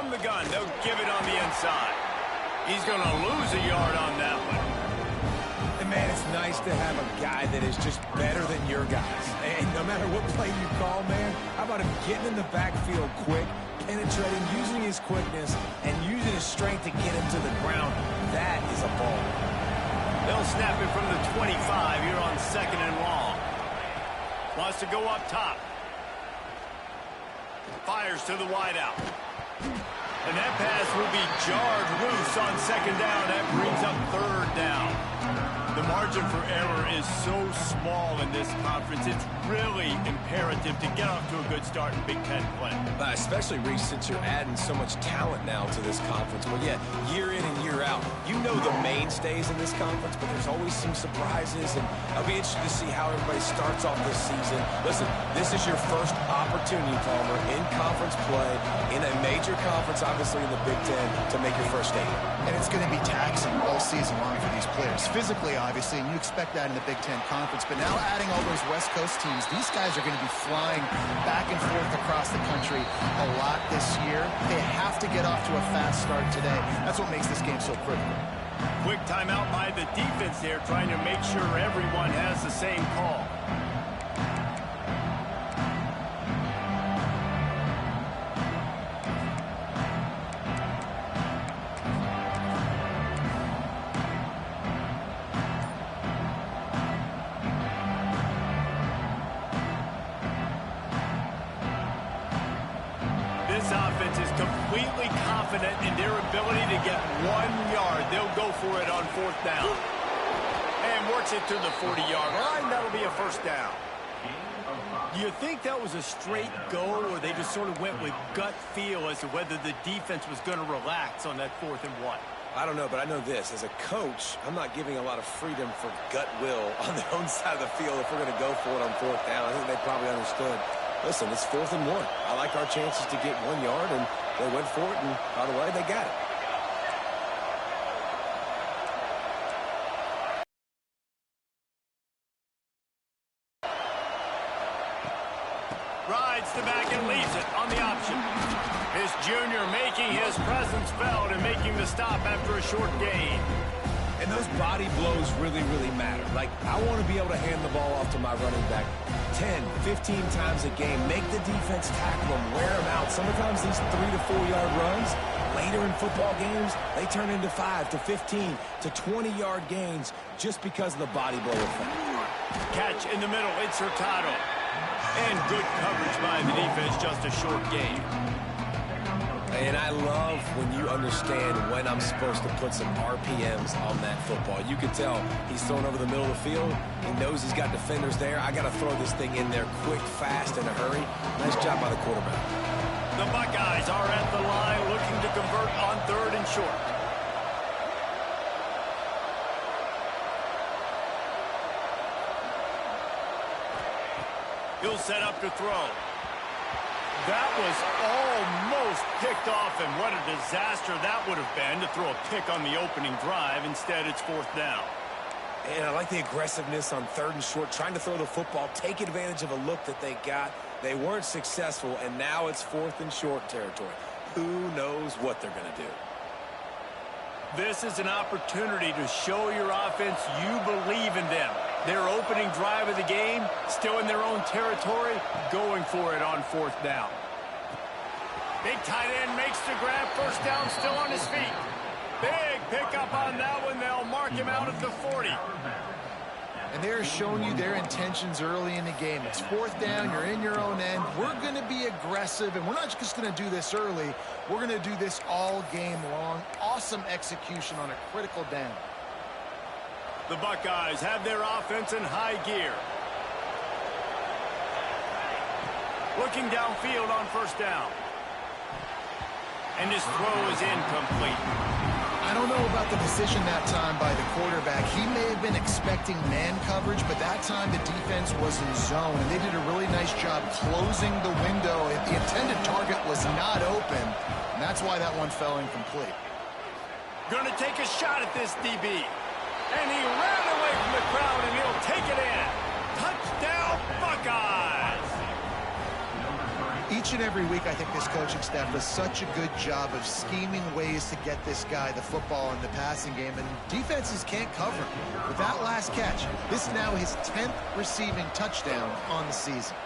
From the gun, they'll give it on the inside. He's going to lose a yard on that one. And, man, it's nice to have a guy that is just better than your guys. And no matter what play you call, man, how about him getting in the backfield quick, penetrating, using his quickness, and using his strength to get him to the ground. That is a ball. They'll snap it from the 25 here on 2nd and long. Wants to go up top. Fires to the wideout. And that pass will be jarred loose on 2nd down. That brings up 3rd down. The margin for error is so small in this conference. It's really imperative to get off to a good start in Big Ten play. Especially, Reese, since you're adding so much talent now to this conference. But, yeah, year in and year out, you know the mainstays in this conference, but there's always some surprises. And I'll be interested to see how everybody starts off this season. Listen, this is your first opportunity, Palmer, in conference play, in a major conference, obviously in the Big Ten, to make your first statement. And it's going to be taxing all season long for these players. Physically, obviously, and you expect that in the Big Ten Conference. But now adding all those West Coast teams, these guys are going to be flying back and forth across the country a lot this year. They have to get off to a fast start today. That's what makes this game so critical. Quick timeout by the defense there, trying to make sure everyone has the same call. This offense is completely confident in their ability to get 1 yard. They'll go for it on 4th down. And works it to the 40-yard line. That'll be a 1st down. Do you think that was a straight go, or they just sort of went with gut feel as to whether the defense was going to relax on that 4th and 1? I don't know, but I know this. As a coach, I'm not giving a lot of freedom for gut will on their own side of the field if we're going to go for it on 4th down. I think they probably understood. Listen, it's 4th and 1. I like our chances to get 1 yard, and they went for it, and by the way, they got it. Rides the back and leaves it on the option. His junior making his presence felt and making the stop after a short gain. And those body blows really, really matter. Like, I want to be able to hand the ball off to my running back 10, 15 times a game. Make the defense tackle them, wear them out. Sometimes these 3 to 4 yard runs, later in football games, they turn into 5 to 15 to 20 yard gains just because of the body blow effect. Catch in the middle, it's Hurtado. And good coverage by the defense, just a short gain. And I love when you understand when I'm supposed to put some RPMs on that football. You can tell he's throwing over the middle of the field. He knows he's got defenders there. I got to throw this thing in there quick, fast, in a hurry. Nice job by the quarterback. The Buckeyes are at the line looking to convert on 3rd and short. He'll set up to throw. That was almost picked off, and what a disaster that would have been to throw a pick on the opening drive. Instead, it's 4th down. And I like the aggressiveness on 3rd and short, trying to throw the football, take advantage of a look that they got. They weren't successful, and now it's 4th and short territory. Who knows what they're going to do? This is an opportunity to show your offense you believe in them. Their opening drive of the game, still in their own territory, going for it on 4th down. Big tight end makes the grab, 1st down, still on his feet. Big pickup on that one. They'll mark him out at the 40. And they're showing you their intentions early in the game. It's 4th down. You're in your own end. We're going to be aggressive, and we're not just going to do this early. We're going to do this all game long. Awesome execution on a critical down. The Buckeyes have their offense in high gear. Looking downfield on 1st down. And his throw is incomplete. I don't know about the decision that time by the quarterback. He may have been expecting man coverage, but that time the defense was in zone, and they did a really nice job closing the window. If the intended target was not open, and that's why that one fell incomplete. Going to take a shot at this DB. And he ran away from the crowd, and he'll take it in. Touchdown, Buckeyes! Each and every week, I think this coaching staff does such a good job of scheming ways to get this guy the football in the passing game, and defenses can't cover him. With that last catch, this is now his 10th receiving touchdown on the season.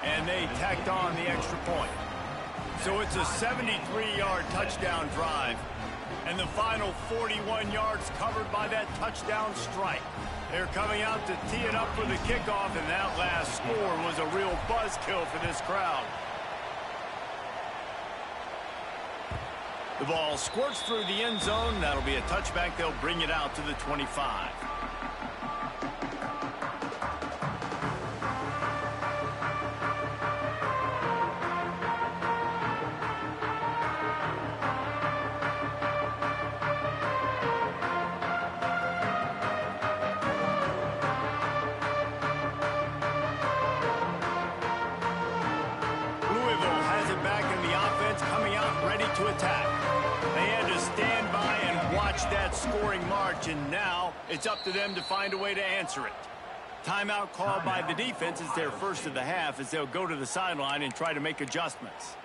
And they tacked on the extra point. So it's a 73-yard touchdown drive. And the final 41 yards covered by that touchdown strike. They're coming out to tee it up for the kickoff, and that last score was a real buzzkill for this crowd. The ball squirts through the end zone. That'll be a touchback. They'll bring it out to the 25. To attack. They had to stand by and watch that scoring march, and now it's up to them to find a way to answer it. Timeout called by the defense is their first of the half as they'll go to the sideline and try to make adjustments.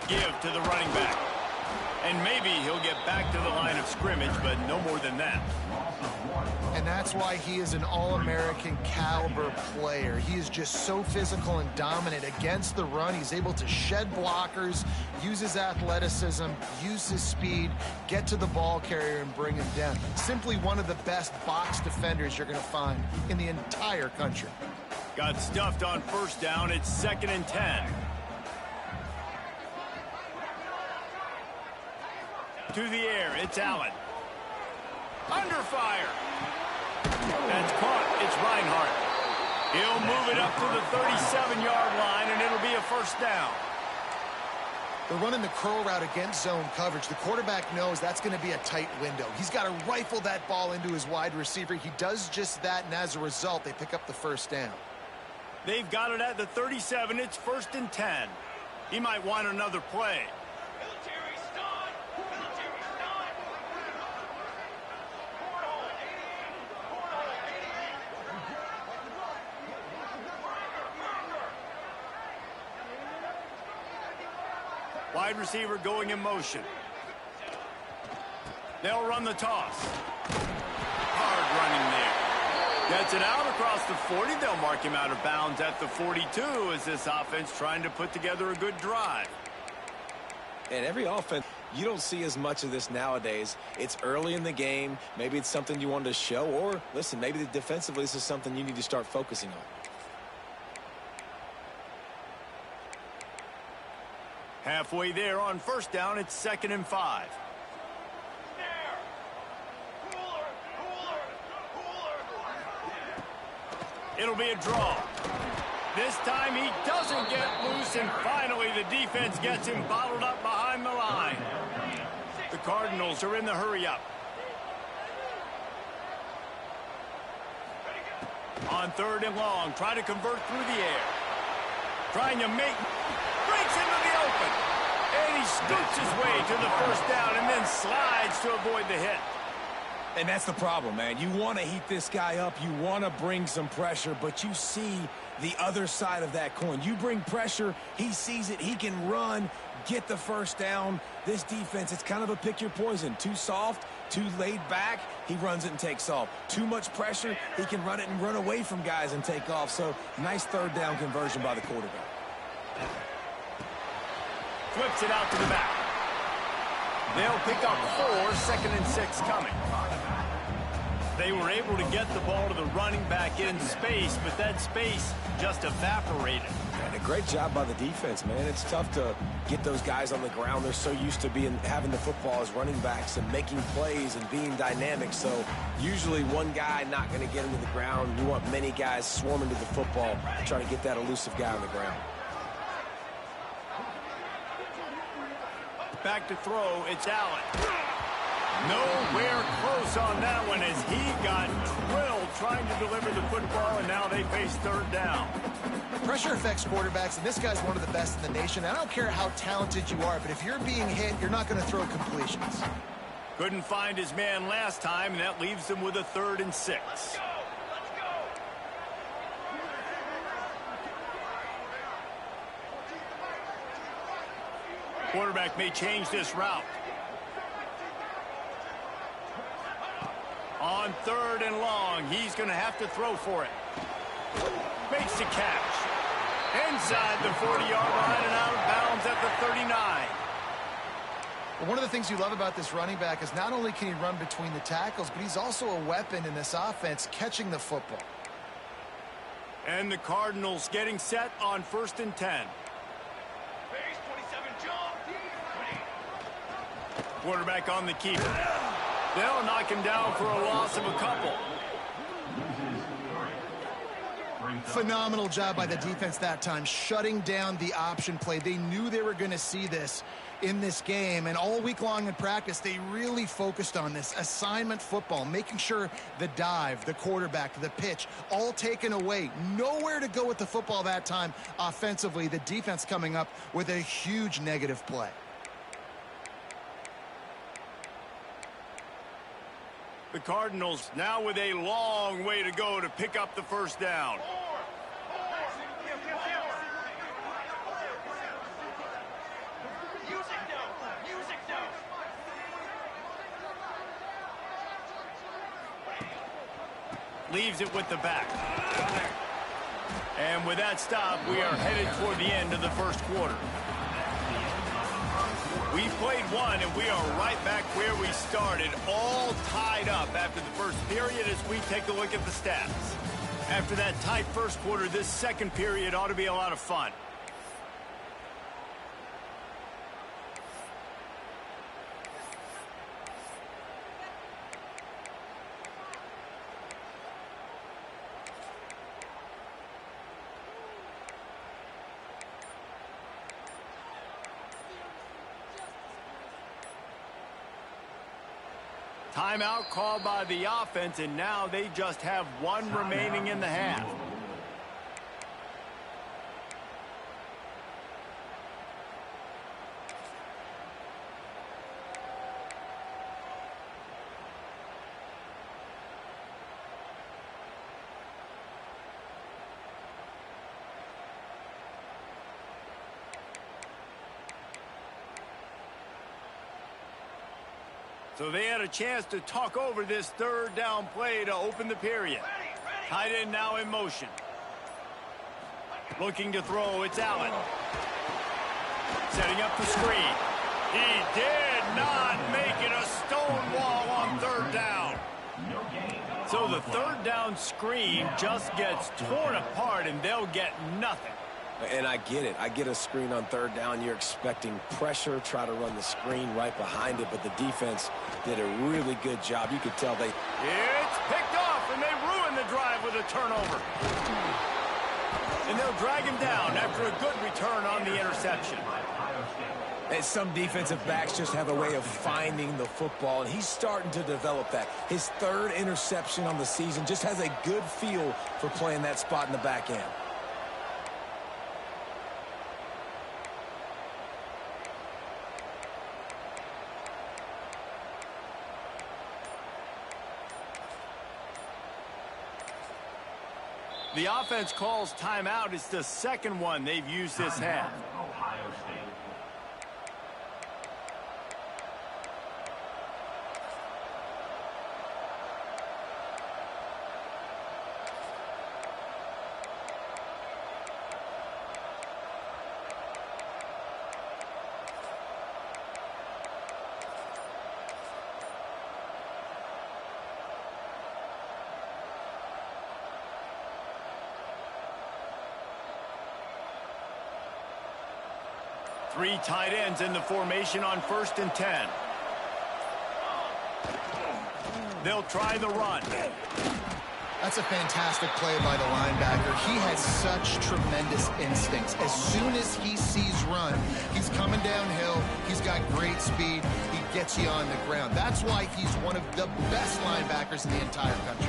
Give to the running back. And maybe he'll get back to the line of scrimmage, but no more than that. And that's why he is an All-American caliber player. He is just so physical and dominant against the run. He's able to shed blockers, use his athleticism, use his speed, get to the ball carrier and bring him down. Simply one of the best box defenders you're going to find in the entire country. Got stuffed on first down. It's 2nd and 10. To the air, it's Allen. Under fire. That's caught. It's Reinhardt. He'll move it up to the 37-yard line, and it'll be a first down. They're running the curl route against zone coverage. The quarterback knows that's going to be a tight window. He's got to rifle that ball into his wide receiver. He does just that, and as a result, they pick up the first down. They've got it at the 37. It's 1st and 10. He might want another play. Wide receiver going in motion. They'll run the toss. Hard running there. Gets it out across the 40. They'll mark him out of bounds at the 42 as this offense trying to put together a good drive. And every offense, you don't see as much of this nowadays. It's early in the game. Maybe it's something you wanted to show, or listen, maybe defensively this is something you need to start focusing on. Halfway there on first down, it's 2nd and 5. It'll be a draw. This time he doesn't get loose, and finally the defense gets him bottled up behind the line. The Cardinals are in the hurry-up. On 3rd and long, try to convert through the air. Trying to make... breaks into the open. And he scoots his way to the first down and then slides to avoid the hit. And that's the problem, man. You want to heat this guy up. You want to bring some pressure, but you see the other side of that coin. You bring pressure, he sees it, he can run, get the first down. This defense, it's kind of a pick your poison. Too soft, too laid back, he runs it and takes off. Too much pressure, he can run it and run away from guys and take off. So nice 3rd down conversion by the quarterback. Flips it out to the back. They'll pick up 4, 2nd and 6 coming. They were able to get the ball to the running back in space, but that space just evaporated. And a great job by the defense, man. It's tough to get those guys on the ground. They're so used to having the football as running backs and making plays and being dynamic. So usually one guy not going to get him to the ground. You want many guys swarming to the football, trying to get that elusive guy on the ground. Back to throw, it's Allen. Nowhere close on that one as he got drilled trying to deliver the football, and now they face 3rd down. Pressure affects quarterbacks, and this guy's one of the best in the nation. I don't care how talented you are, but if you're being hit, you're not going to throw completions. Couldn't find his man last time, and that leaves him with a 3rd and 6. Let's go. Quarterback may change this route. On 3rd and long, he's going to have to throw for it. Makes the catch. Inside the 40-yard line and out of bounds at the 39. Well, one of the things you love about this running back is not only can he run between the tackles, but he's also a weapon in this offense catching the football. And the Cardinals getting set on 1st and 10. Base 27, jump. Quarterback on the keeper. They'll knock him down for a loss of a couple. Phenomenal job by the defense that time, shutting down the option play. They knew they were going to see this in this game, and all week long in practice, they really focused on this assignment football, making sure the dive, the quarterback, the pitch, all taken away. Nowhere to go with the football that time offensively. The defense coming up with a huge negative play. The Cardinals now with a long way to go to pick up the 1st down. Leaves it with the back. And with that stop, we are headed toward the end of the 1st quarter. We played one, and we are right back where we started, all tied up after the 1st period as we take a look at the stats. After that tight 1st quarter, this 2nd period ought to be a lot of fun. Timeout called by the offense, and now they just have one remaining in the half. So they had a chance to talk over this 3rd down play to open the period. Tight end now in motion. Looking to throw, it's Allen. Setting up the screen. He did not make it a stone wall on 3rd down. So the 3rd down screen just gets torn apart, and they'll get nothing. And I get it. I get a screen on 3rd down. You're expecting pressure, try to run the screen right behind it, but the defense did a really good job. You could tell they... It's picked off, and they ruin the drive with a turnover. And they'll drag him down after a good return on the interception. And some defensive backs just have a way of finding the football, and he's starting to develop that. His 3rd interception on the season, just has a good feel for playing that spot in the back end. The offense calls timeout. It's the 2nd one they've used this half. Three tight ends in the formation on 1st and 10. They'll try the run. That's a fantastic play by the linebacker. He has such tremendous instincts. As soon as he sees run, he's coming downhill. He's got great speed. He gets you on the ground. That's why he's one of the best linebackers in the entire country.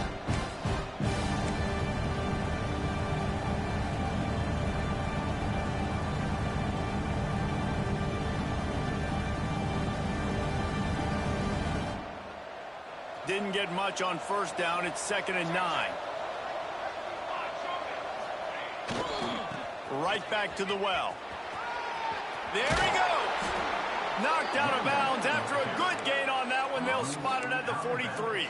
didn't get much on first down. It's 2nd and 9. Right back to the well. There he goes. Knocked out of bounds after a good gain on that one. They'll spot it at the 43.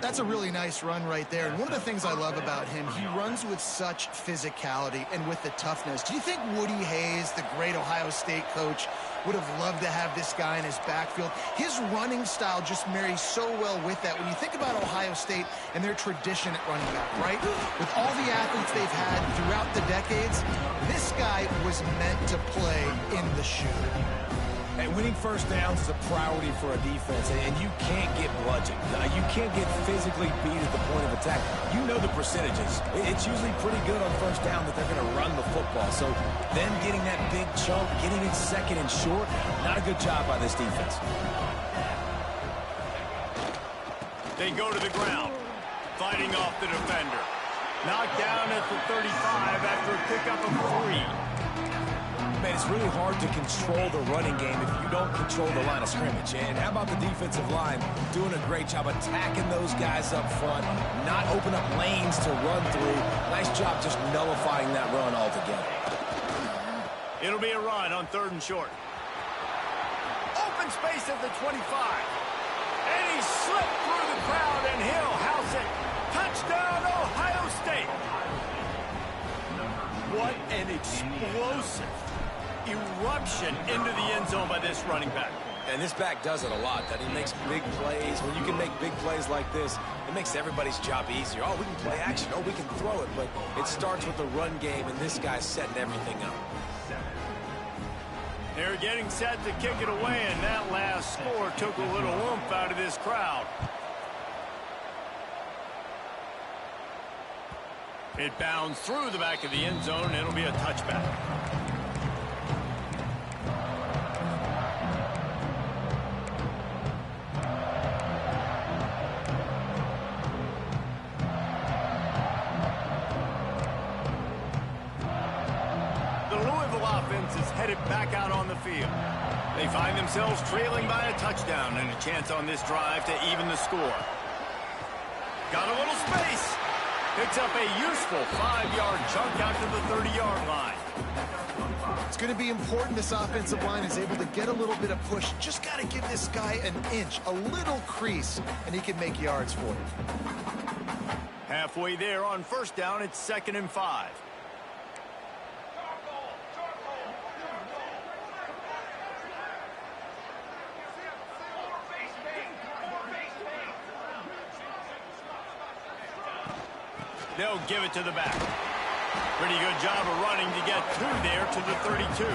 That's a really nice run right there. And one of the things I love about him, he runs with such physicality and with the toughness. Do you think Woody Hayes, the great Ohio State coach, would have loved to have this guy in his backfield? His running style just marries so well with that. When you think about Ohio State and their tradition at running back, right? With all the athletes they've had throughout the decades, this guy was meant to play in the shoe. And winning first downs is a priority for a defense, and you can't get bludgeoned. You can't get physically beat at the point of attack. You know the percentages. It's usually pretty good on first down that they're going to run the football. So them getting that big chunk, getting it 2nd and short, not a good job by this defense. They go to the ground, fighting off the defender. Knocked down at the 35 after a pickup of 3. Man, it's really hard to control the running game if you don't control the line of scrimmage. And how about the defensive line doing a great job attacking those guys up front, not open up lanes to run through. Nice job just nullifying that run altogether. It'll be a run on 3rd and short. Open space at the 25. And he slipped through the crowd, and he'll house it. Touchdown, Ohio State. What an explosive eruption into the end zone by this running back. And this back does it a lot. That he makes big plays. When you can make big plays like this, it makes everybody's job easier. Oh, we can play action. Oh, we can throw it. But it starts with the run game, and this guy's setting everything up. They're getting set to kick it away, and that last score took a little oomph out of this crowd. It bounds through the back of the end zone, and it'll be a touchback. Is headed back out on the field. They find themselves trailing by a touchdown and a chance on this drive to even the score. Got a little space. Picks up a useful 5-yard chunk out to the 30-yard line. It's going to be important this offensive line is able to get a little bit of push. Just got to give this guy an inch, a little crease, and he can make yards for you. Halfway there on first down, it's 2nd and 5. They'll give it to the back. Pretty good job of running to get through there to the 32.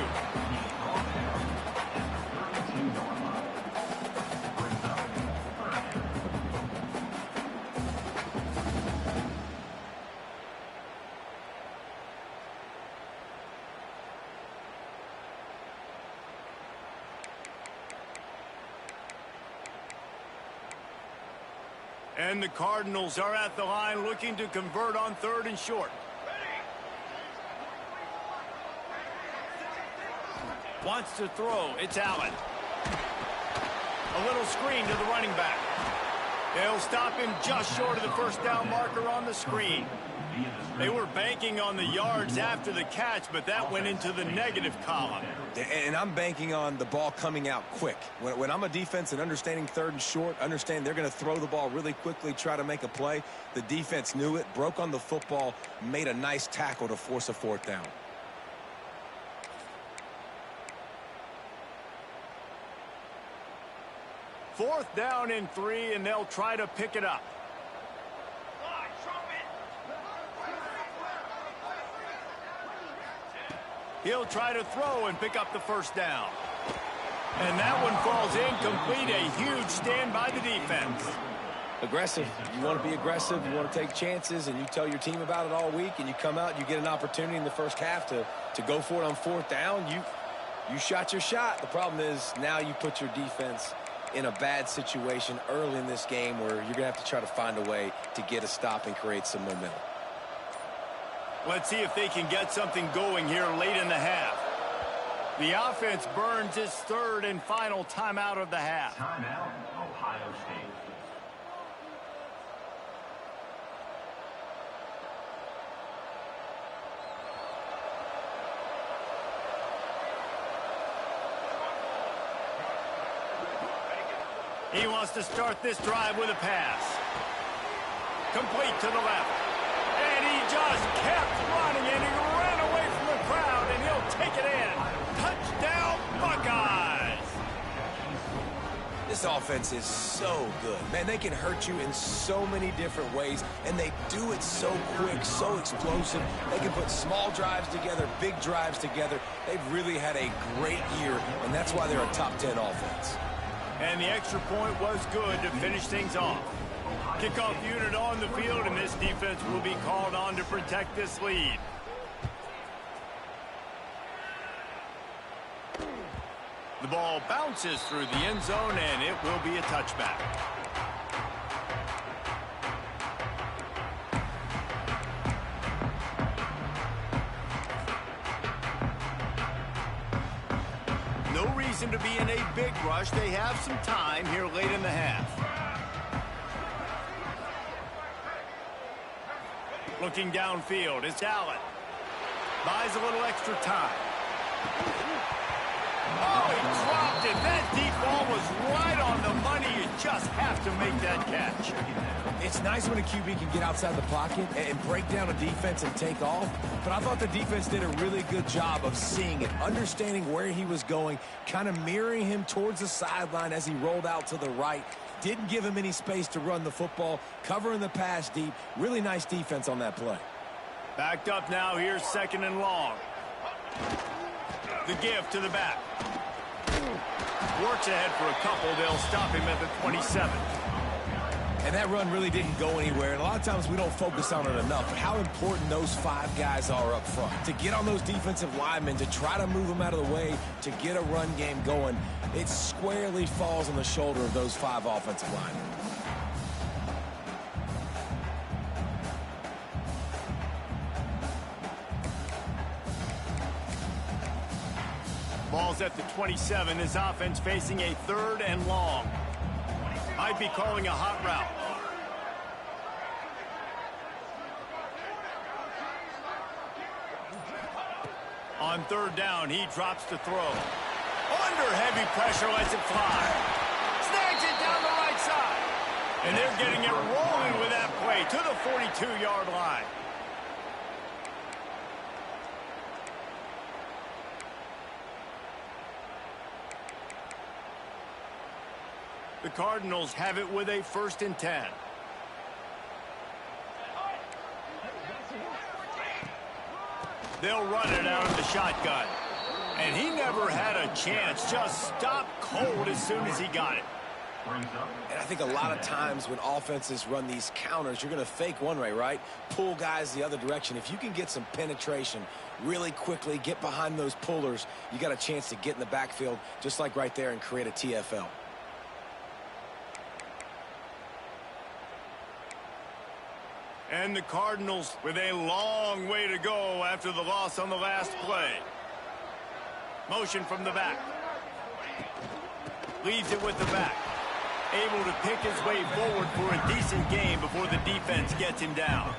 And the Cardinals are at the line looking to convert on 3rd and short. Wants to throw. It's Allen. A little screen to the running back. They'll stop him just short of the first down marker on the screen. They were banking on the yards after the catch, but that went into the negative column. And I'm banking on the ball coming out quick. When I'm a defense and understanding 3rd and short, understand they're going to throw the ball really quickly, try to make a play. The defense knew it, broke on the football, made a nice tackle to force a 4th down. Fourth down and 3, and they'll try to pick it up. He'll try to throw and pick up the first down. And that one falls incomplete. A huge stand by the defense. Aggressive. You want to be aggressive. You want to take chances, and you tell your team about it all week, and you come out and you get an opportunity in the first half to go for it on 4th down. You shot your shot. The problem is now you put your defense in a bad situation early in this game where you're going to have to try to find a way to get a stop and create some momentum. Let's see if they can get something going here late in the half. The offense burns its 3rd and final timeout of the half. Timeout, Ohio State. He wants to start this drive with a pass. Complete to the left. And he just kept running, and he ran away from the crowd, and he'll take it in. Touchdown, Buckeyes! This offense is so good. Man, they can hurt you in so many different ways, and they do it so quick, so explosive. They can put small drives together, big drives together. They've really had a great year, and that's why they're a top 10 offense. And the extra point was good to finish things off. Kickoff unit on the field, and this defense will be called on to protect this lead. The ball bounces through the end zone, and it will be a touchback. No reason to be in a big rush. They have some time here late in the half. Looking downfield, it's Allen. Buys a little extra time. Oh, he dropped it. That deep ball was right on the money. You just have to make that catch. It's nice when a QB can get outside the pocket and break down a defense and take off, but I thought the defense did a really good job of seeing it, understanding where he was going, kind of mirroring him towards the sideline as he rolled out to the right. Didn't give him any space to run the football, covering the pass deep. Really nice defense on that play. Backed up now. Here's 2nd and long. The give to the back. Works ahead for a couple. They'll stop him at the 27. And that run really didn't go anywhere. And a lot of times we don't focus on it enough. But how important those 5 guys are up front. To get on those defensive linemen, to try to move them out of the way, to get a run game going, it squarely falls on the shoulder of those 5 offensive linemen. Ball's at the 27. This offense facing a 3rd and long. Might be calling a hot route. On 3rd down, he drops to throw. Under heavy pressure, lets it fly. Snags it down the right side. And they're getting it rolling with that play to the 42-yard line. The Cardinals have it with a 1st and 10. They'll run it out of the shotgun. And he never had a chance. Just stopped cold as soon as he got it. And I think a lot of times when offenses run these counters, you're going to fake one way, right? Pull guys the other direction. If you can get some penetration really quickly, get behind those pullers, you got a chance to get in the backfield just like right there and create a TFL. And the Cardinals with a long way to go after the loss on the last play. Motion from the back. Leaves it with the back. Able to pick his way forward for a decent game before the defense gets him down.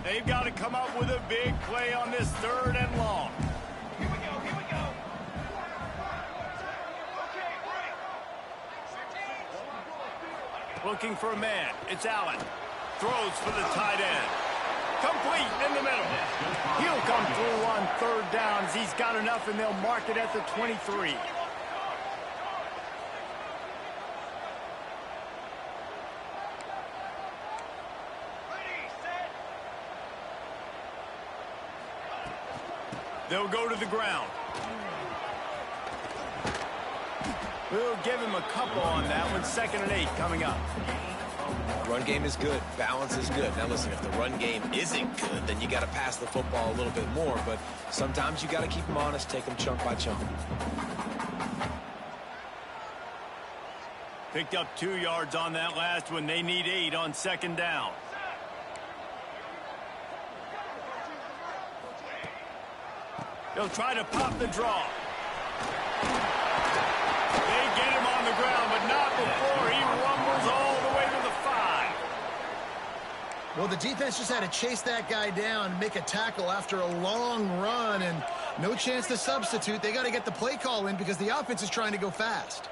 They've got to come up with a big play on this 3rd and long. Here we go, here we go. Looking for a man. It's Allen. Throws for the tight end. Complete in the middle. He'll come through on 3rd downs. He's got enough, and they'll mark it at the 23. They'll go to the ground. We'll give him a couple on that one. 2nd and 8 coming up. Run game is good. Balance is good. Now listen, if the run game isn't good, then you got to pass the football a little bit more. But sometimes you got to keep them honest, take them chunk by chunk. Picked up 2 yards on that last one. They need 8 on 2nd down. They'll try to pop the draw. They get him on the ground, but not before he rumbles all the way Well, the defense just had to chase that guy down and make a tackle after a long run, and no chance to substitute. They got to get the play call in because the offense is trying to go fast.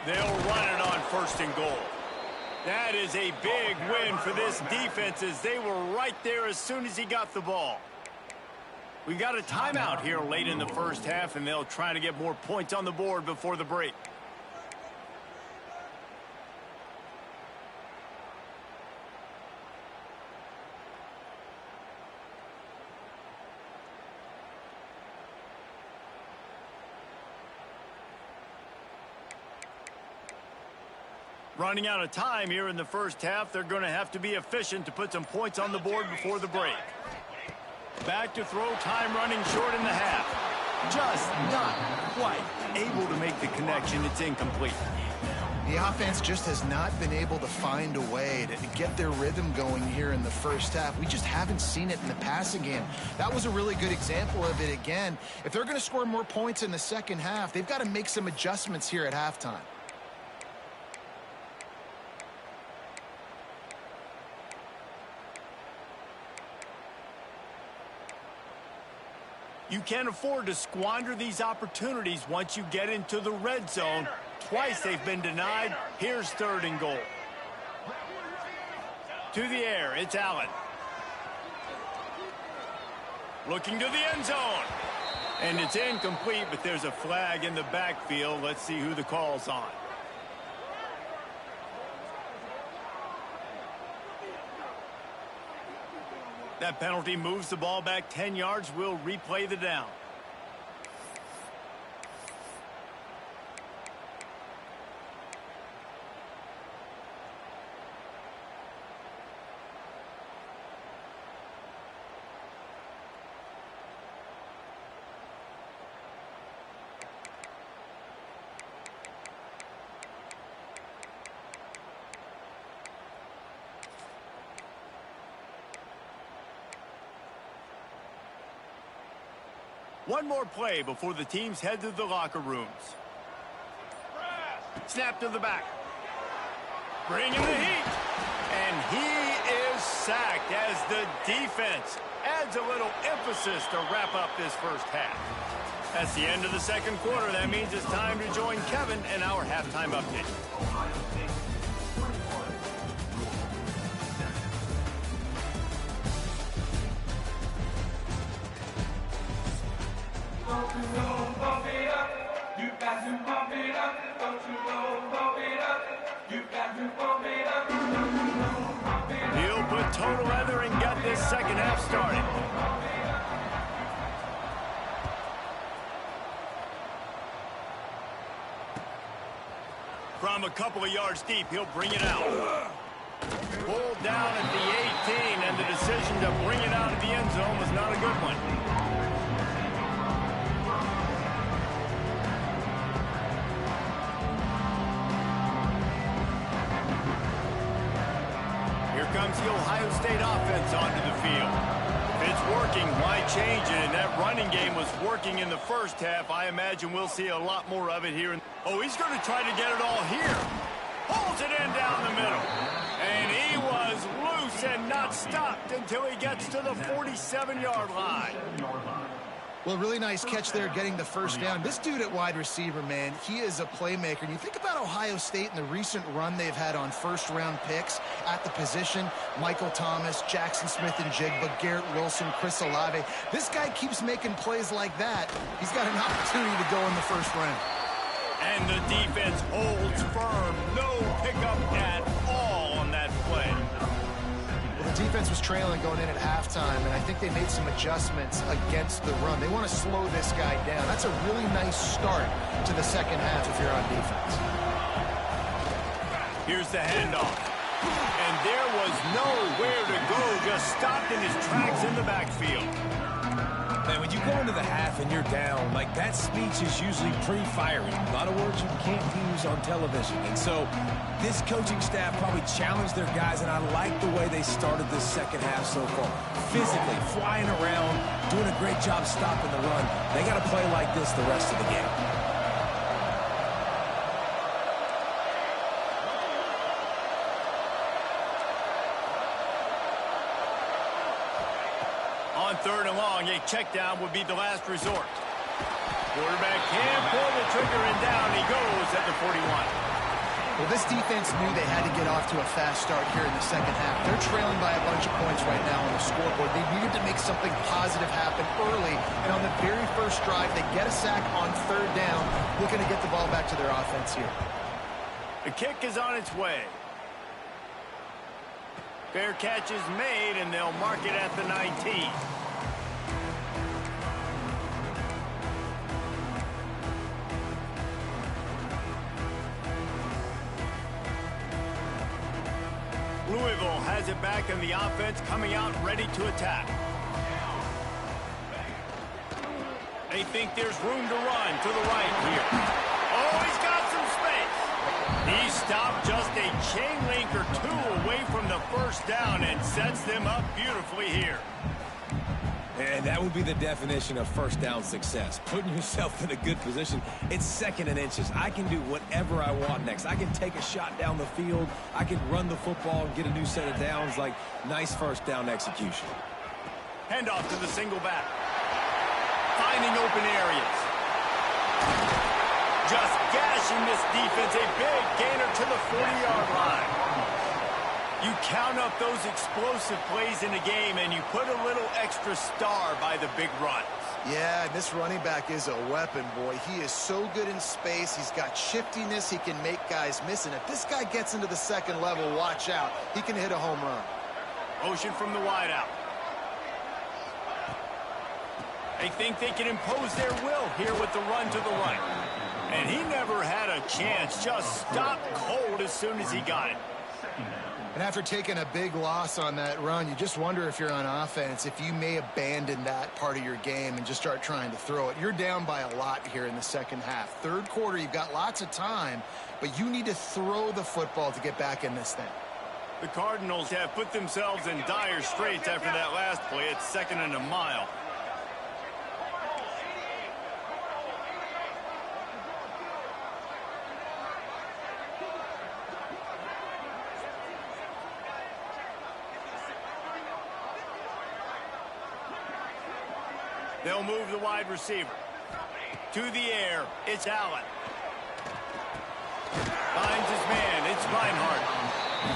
They'll run it on 1st and goal. That is a big win for this defense as they were right there as soon as he got the ball. We got a timeout here late in the first half, and they'll try to get more points on the board before the break. Running out of time here in the first half. They're going to have to be efficient to put some points on the board before the break. Back to throw, time running short in the half. Just not quite able to make the connection. It's incomplete. The offense just has not been able to find a way to get their rhythm going here in the first half. We just haven't seen it in the passing game. That was a really good example of it again. If they're going to score more points in the second half, they've got to make some adjustments here at halftime. You can't afford to squander these opportunities once you get into the red zone. Twice they've been denied. Here's 3rd and goal. To the air, it's Allen. Looking to the end zone. And it's incomplete, but there's a flag in the backfield. Let's see who the call's on. That penalty moves the ball back 10 yards. We'll replay the down. One more play before the teams head to the locker rooms. Snap to the back. Bringing the heat. And he is sacked as the defense adds a little emphasis to wrap up this first half. That's the end of the second quarter. That means it's time to join Kevin in our halftime update. He'll put total leather and get this second half started. From a couple of yards deep, he'll bring it out. Pulled down at the 18, and the decision to bring it out of the end zone was not a good one. Comes the Ohio State offense onto the field. If it's working, why change it? And that running game was working in the first half. I imagine we'll see a lot more of it here. Oh, he's going to try to get it all here. Pulls it in down the middle. And he was loose and not stopped until he gets to the 47-yard line. Well, really nice catch there getting the first down. This dude at wide receiver, man, he is a playmaker. And you think about Ohio State and the recent run they've had on first-round picks at the position. Michael Thomas, Jackson Smith-Njigba, Garrett Wilson, Chris Olave. This guy keeps making plays like that. He's got an opportunity to go in the first round. And the defense holds firm. No pickup at all on that play. Well, the defense was trailing going in at halftime, and I think they made some adjustments against the run. They want to slow this guy down. That's a really nice start to the second half if you're on defense. Here's the handoff. And there was nowhere to go, just stopped in his tracks in the backfield. Man, when you go into the half and you're down, like that speech is usually pretty fiery. A lot of words you can't use on television. And so this coaching staff probably challenged their guys, and I like the way they started this second half so far. Physically, flying around, doing a great job stopping the run. They got to play like this the rest of the game. On 3rd and long, a check down would be the last resort. Quarterback can pull the trigger and down he goes at the 41. Well, this defense knew they had to get off to a fast start here in the second half. They're trailing by a bunch of points right now on the scoreboard. They needed to make something positive happen early, and on the very first drive, they get a sack on 3rd down, looking to get the ball back to their offense here. The kick is on its way. Fair catch is made, and they'll mark it at the 19. Louisville has it back in the offense, coming out ready to attack. They think there's room to run to the right here. Oh, he's got some space. He stopped just a chain link or two away from the first down and sets them up beautifully here. And that would be the definition of first down success. Putting yourself in a good position. It's 2nd and inches. I can do whatever I want next. I can take a shot down the field. I can run the football and get a new set of downs. Like, nice first down execution. Handoff to the single back. Finding open areas. Just gashing this defense. A big gainer to the 40-yard line. You count up those explosive plays in a game, and you put a little extra star by the big runs. Yeah, this running back is a weapon, boy. He is so good in space. He's got shiftiness. He can make guys miss. And if this guy gets into the 2nd level, watch out. He can hit a home run. Motion from the wideout. They think they can impose their will here with the run to the right. And he never had a chance. Just stopped cold as soon as he got it. And after taking a big loss on that run, you just wonder if you're on offense, if you may abandon that part of your game and just start trying to throw it. You're down by a lot here in the second half. 3rd quarter, you've got lots of time, but you need to throw the football to get back in this thing. The Cardinals have put themselves in dire straits after that last play. It's 2nd and a mile. They'll move the wide receiver. To the air, it's Allen. Finds his man, it's Reinhardt.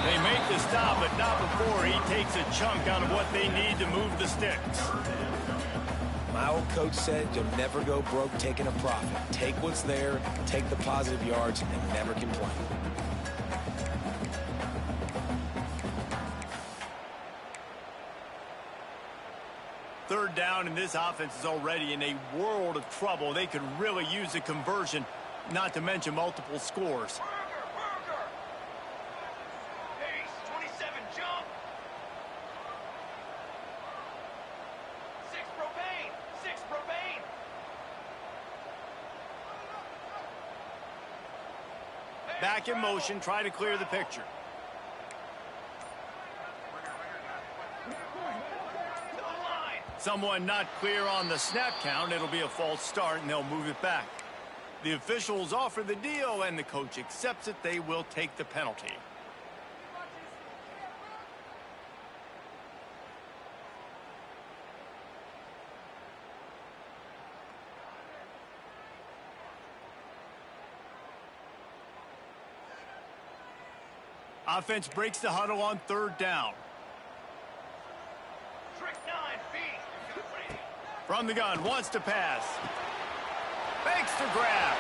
They make the stop, but not before he takes a chunk out of what they need to move the sticks. My old coach said you'll never go broke taking a profit. Take what's there, take the positive yards, and never complain. Third down, and this offense is already in a world of trouble. They could really use a conversion, not to mention multiple scores. Pace, 27, jump. 6 propane, 6 propane. Back in motion, try to clear the picture. Someone not clear on the snap count. It'll be a false start, and they'll move it back. The officials offer the deal, and the coach accepts it. They will take the penalty. Offense breaks the huddle on 3rd down. From the gun, wants to pass. Fakes the grab.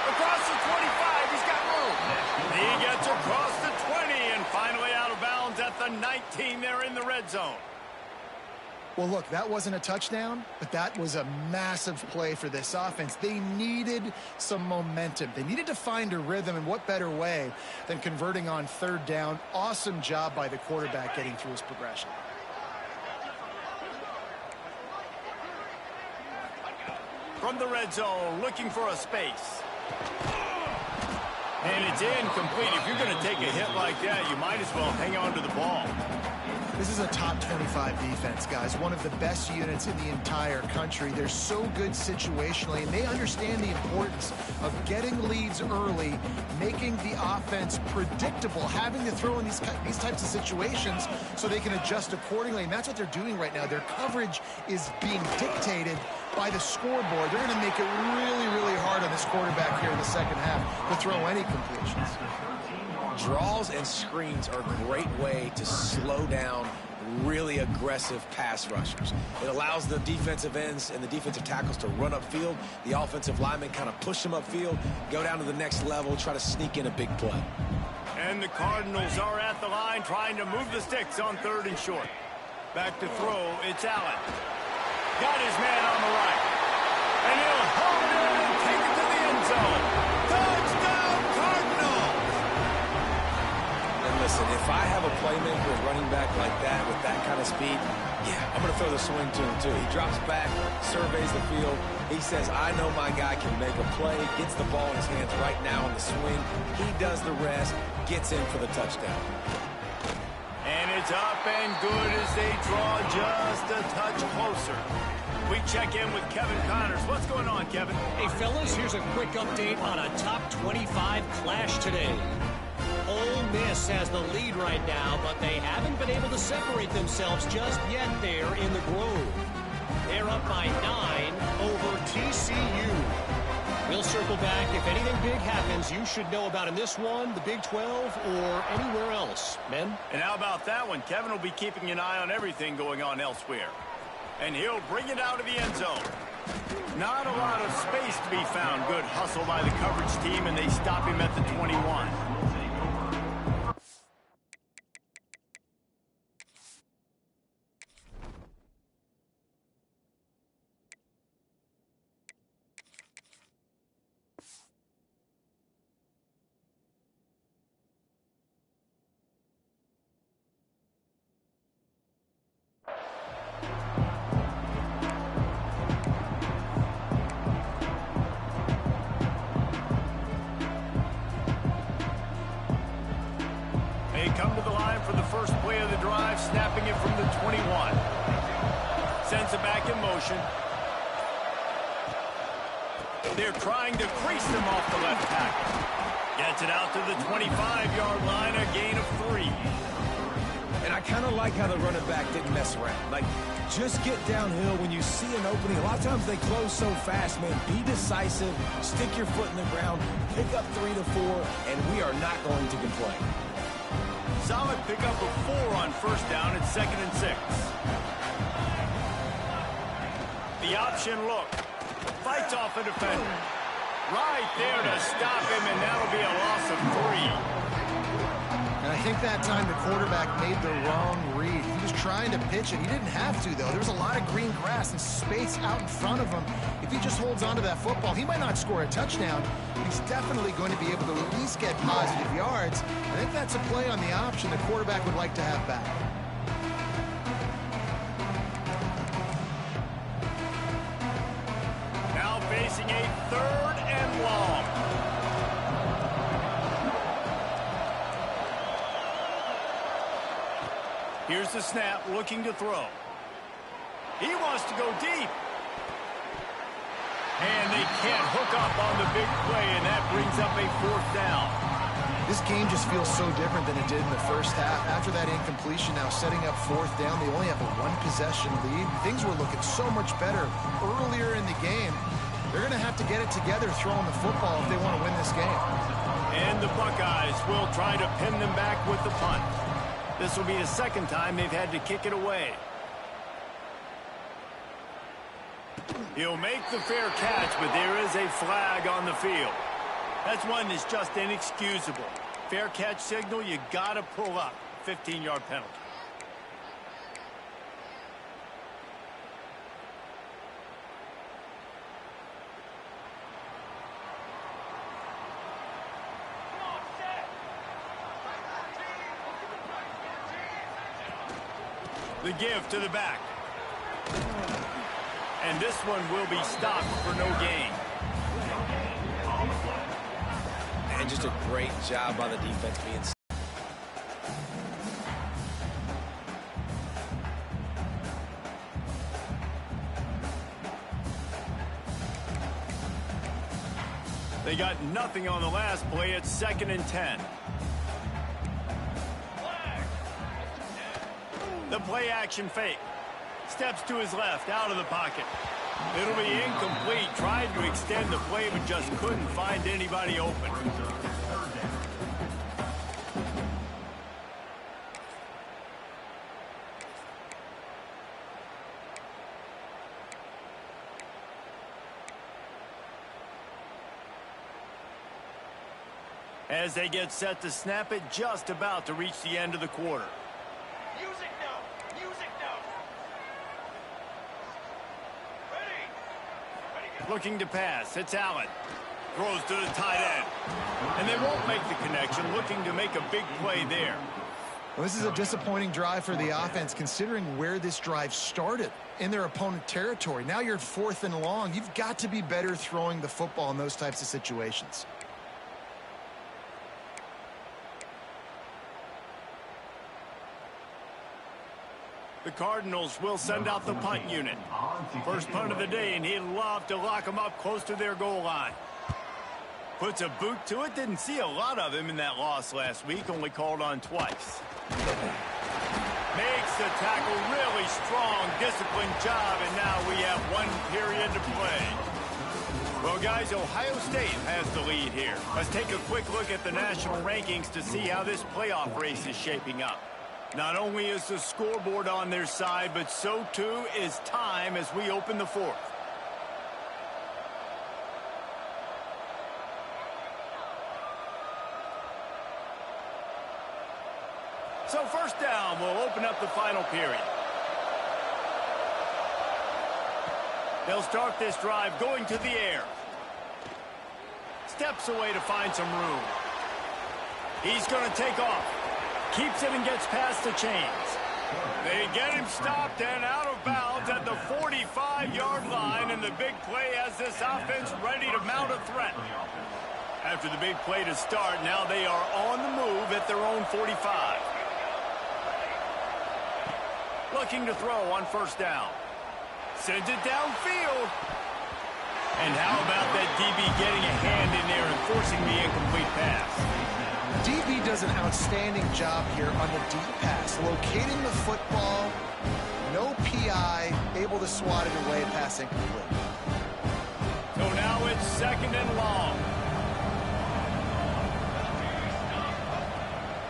Across the 25, he's got room. He gets across the 20 and finally out of bounds at the 19. They're in the red zone. Well, look, that wasn't a touchdown, but that was a massive play for this offense. They needed some momentum. They needed to find a rhythm, and what better way than converting on 3rd down. Awesome job by the quarterback getting through his progression. From the red zone, looking for a space. And it's incomplete. If you're going to take a hit like that, you might as well hang on to the ball. This is a top 25 defense, guys. One of the best units in the entire country. They're so good situationally, and they understand the importance of getting leads early, making the offense predictable, having to throw in these types of situations so they can adjust accordingly. And that's what they're doing right now. Their coverage is being dictated by the scoreboard. They're going to make it really, really hard on this quarterback here in the second half to throw any completions. Draws and screens are a great way to slow down really aggressive pass rushers. It allows the defensive ends and the defensive tackles to run upfield. The offensive linemen kind of push them upfield, go down to the next level, try to sneak in a big play. And the Cardinals are at the line trying to move the sticks on 3rd and short. Back to throw, it's Allen. Got his man on the right. And he'll hold it and take it to the end zone. Touchdown, Cardinals! And listen, if I have a playmaker, a running back like that with that kind of speed, yeah, I'm going to throw the swing to him too. He drops back, surveys the field. He says, I know my guy can make a play, gets the ball in his hands right now on the swing. He does the rest, gets in for the touchdown. And it's up and good as they draw just a touch closer. We check in with Kevin Connors. What's going on, Kevin? Hey, fellas, here's a quick update on a top 25 clash today. Ole Miss has the lead right now, but they haven't been able to separate themselves just yet there in the Grove. They're up by 9 over TCU. We'll circle back. If anything big happens, you should know about in this one, the Big 12, or anywhere else. Men? And how about that one? Kevin will be keeping an eye on everything going on elsewhere. And he'll bring it out of the end zone. Not a lot of space to be found. Good hustle by the coverage team, and they stop him at the 21. They come to the line for the first play of the drive, snapping it from the 21. Sends it back in motion. They're trying to crease them off the left tackle. Gets it out to the 25-yard line, a gain of 3. And I kind of like how the running back didn't mess around. Like, just get downhill when you see an opening. A lot of times they close so fast, man. Be decisive, stick your foot in the ground, pick up 3 to 4, and we are not going to complain. Solid pickup of 4 on first down. It's 2nd and 6. The option look. Fights off a defender. Right there to stop him, and that'll be a loss of 3. And I think that time the quarterback made the wrong read. He was trying to pitch it. He didn't have to, though. There was a lot of green grass and space out in front of him. If he just holds on to that football, he might not score a touchdown, but he's definitely going to be able to at least get positive yards. I think that's a play on the option the quarterback would like to have back. Now facing a 3rd and long. Here's the snap, looking to throw. He wants to go deep. And they can't hook up on the big play, and that brings up a 4th down. This game just feels so different than it did in the first half. After that incompletion, now setting up 4th down, they only have a 1-possession lead. Things were looking so much better earlier in the game. They're going to have to get it together throwing the football if they want to win this game. And the Buckeyes will try to pin them back with the punt. This will be the 2nd time they've had to kick it away. He'll make the fair catch, but there is a flag on the field. That's one that's just inexcusable. Fair catch signal, you got to pull up. 15-yard penalty. The give to the back. And this one will be stopped for no gain. And just a great job by the defense being. They got nothing on the last play. It's 2nd and 10. The play action fake. Steps to his left, out of the pocket. It'll be incomplete. Tried to extend the play, but just couldn't find anybody open. As they get set to snap it, just about to reach the end of the quarter. Music now. Music now. Ready. Looking to pass. It's Allen. Throws to the tight end. And they won't make the connection. Looking to make a big play there. Well, this is a disappointing drive for the offense, considering where this drive started in their opponent territory. Now you're 4th and long. You've got to be better throwing the football in those types of situations. The Cardinals will send out the punt unit. First punt of the day, and he'd love to lock them up close to their goal line. Puts a boot to it. Didn't see a lot of him in that loss last week. Only called on twice. Makes the tackle. Really strong, disciplined job, and now we have 1 period to play. Well, guys, Ohio State has the lead here. Let's take a quick look at the national rankings to see how this playoff race is shaping up. Not only is the scoreboard on their side, but so too is time as we open the 4th. So 1st down will open up the final period. They'll start this drive going to the air. Steps away to find some room. He's going to take off. Keeps it and gets past the chains. They get him stopped and out of bounds at the 45-yard line, and the big play has this offense ready to mount a threat. After the big play to start, now they are on the move at their own 45. Looking to throw on 1st down. Sends it downfield. And how about that DB getting a hand in there and forcing the incomplete pass? DB does an outstanding job here on the deep pass, locating the football, no PI, able to swat it away, pass incomplete. So now it's 2nd and long.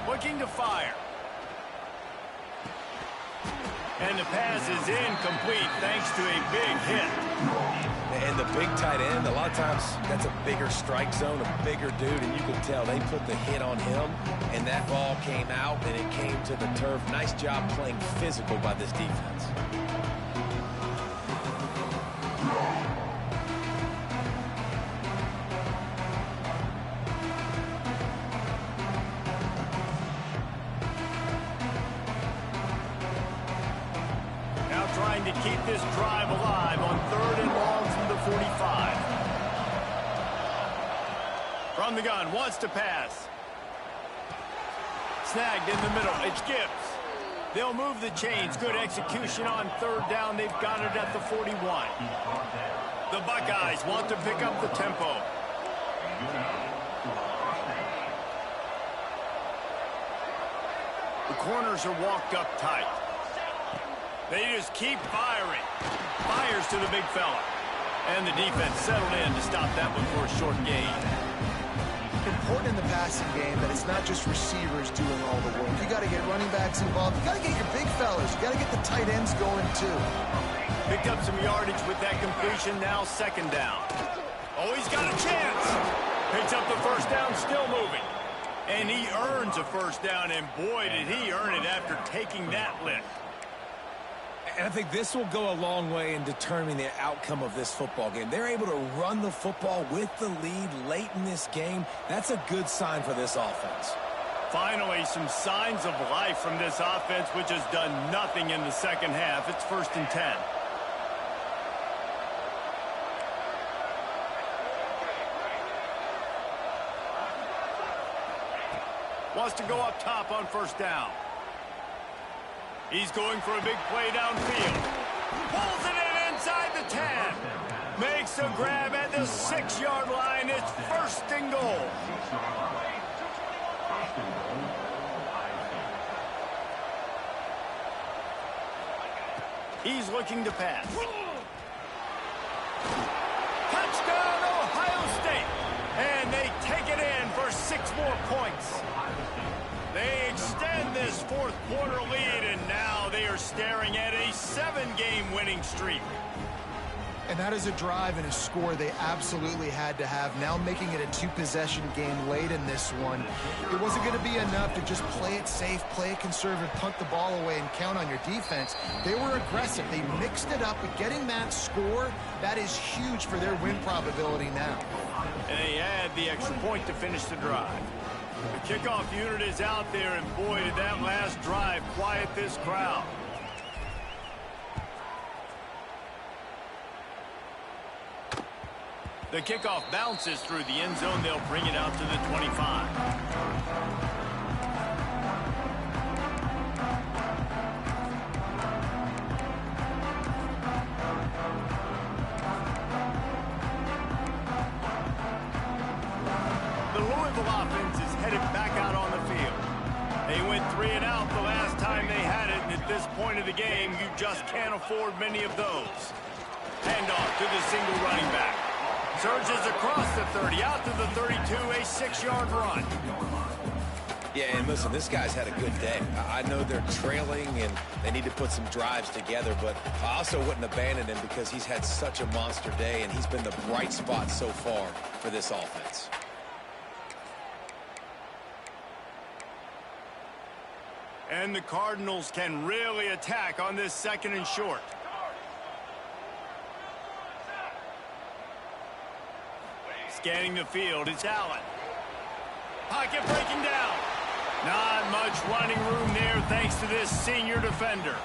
Looking to fire. And the pass is incomplete thanks to a big hit. And the big tight end, a lot of times that's a bigger strike zone, a bigger dude, and you can tell they put the hit on him, and that ball came out, and it came to the turf. Nice job playing physical by this defense. Now trying to keep this drive alive on 3rd and long from the 45. From the gun, wants to pass. Snagged in the middle. It's Gibbs. They'll move the chains. Good execution on 3rd down. They've got it at the 41. The Buckeyes want to pick up the tempo. The corners are walked up tight. They just keep firing. Fires to the big fella. And the defense settled in to stop that one for a short gain. Important in the passing game that it's not just receivers doing all the work. You got to get running backs involved. You got to get your big fellas. You got to get the tight ends going too. Picked up some yardage with that completion. Now 2nd down. Oh, he's got a chance. Picks up the 1st down, still moving. And he earns a 1st down, and boy, did he earn it after taking that lift. And I think this will go a long way in determining the outcome of this football game. They're able to run the football with the lead late in this game. That's a good sign for this offense. Finally, some signs of life from this offense, which has done nothing in the 2nd half. It's 1st and 10. Wants to go up top on 1st down. He's going for a big play downfield. Pulls it in inside the 10. Makes a grab at the 6-yard line. It's first and goal. He's looking to pass. Touchdown, Ohio State. And they take it in for 6 more points. They extend this fourth quarter lead, and now they are staring at a 7-game winning streak. And that is a drive and a score they absolutely had to have. Now making it a 2-possession game late in this one. It wasn't going to be enough to just play it safe, play it conservative, punt the ball away, and count on your defense. They were aggressive. They mixed it up, but getting that score, that is huge for their win probability now. And they add the extra point to finish the drive. The kickoff unit is out there, and boy, did that last drive quiet this crowd. The kickoff bounces through the end zone. They'll bring it out to the 25. The Louisville offense is headed back out on the field. They went 3 and out the last time they had it, and at this point of the game, you just can't afford many of those. Handoff to the single running back. Surges across the 30, out to the 32, a 6-yard run. Yeah, and listen, this guy's had a good day. I know they're trailing and they need to put some drives together, but I also wouldn't abandon him because he's had such a monster day, and he's been the bright spot so far for this offense. And the Cardinals can really attack on this 2nd and short. Scanning the field, it's Allen. Pocket breaking down. Not much running room there thanks to this senior defender.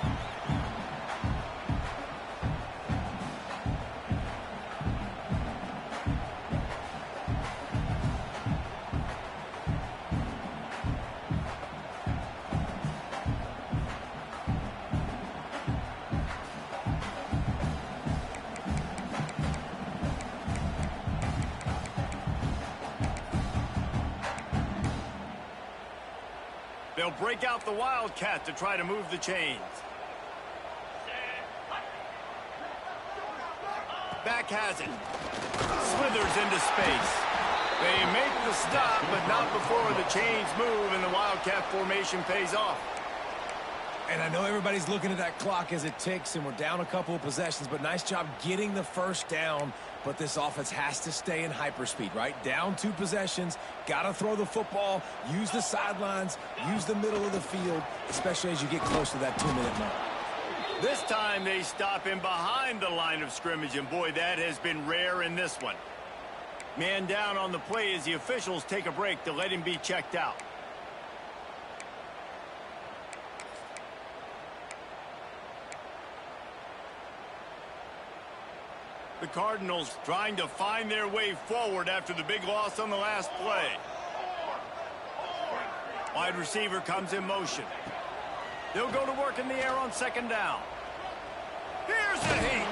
They'll break out the Wildcat to try to move the chains. Back has it. Slithers into space. They make the stop, but not before the chains move and the Wildcat formation pays off. And I know everybody's looking at that clock as it ticks, and we're down a couple of possessions, but nice job getting the first down. But this offense has to stay in hyperspeed, right? Down 2 possessions, got to throw the football, use the sidelines, use the middle of the field, especially as you get close to that 2-minute mark. This time they stop him behind the line of scrimmage, and boy, that has been rare in this one. Man down on the play as the officials take a break to let him be checked out. The Cardinals trying to find their way forward after the big loss on the last play. Wide receiver comes in motion. They'll go to work in the air on 2nd down. Here's a heat.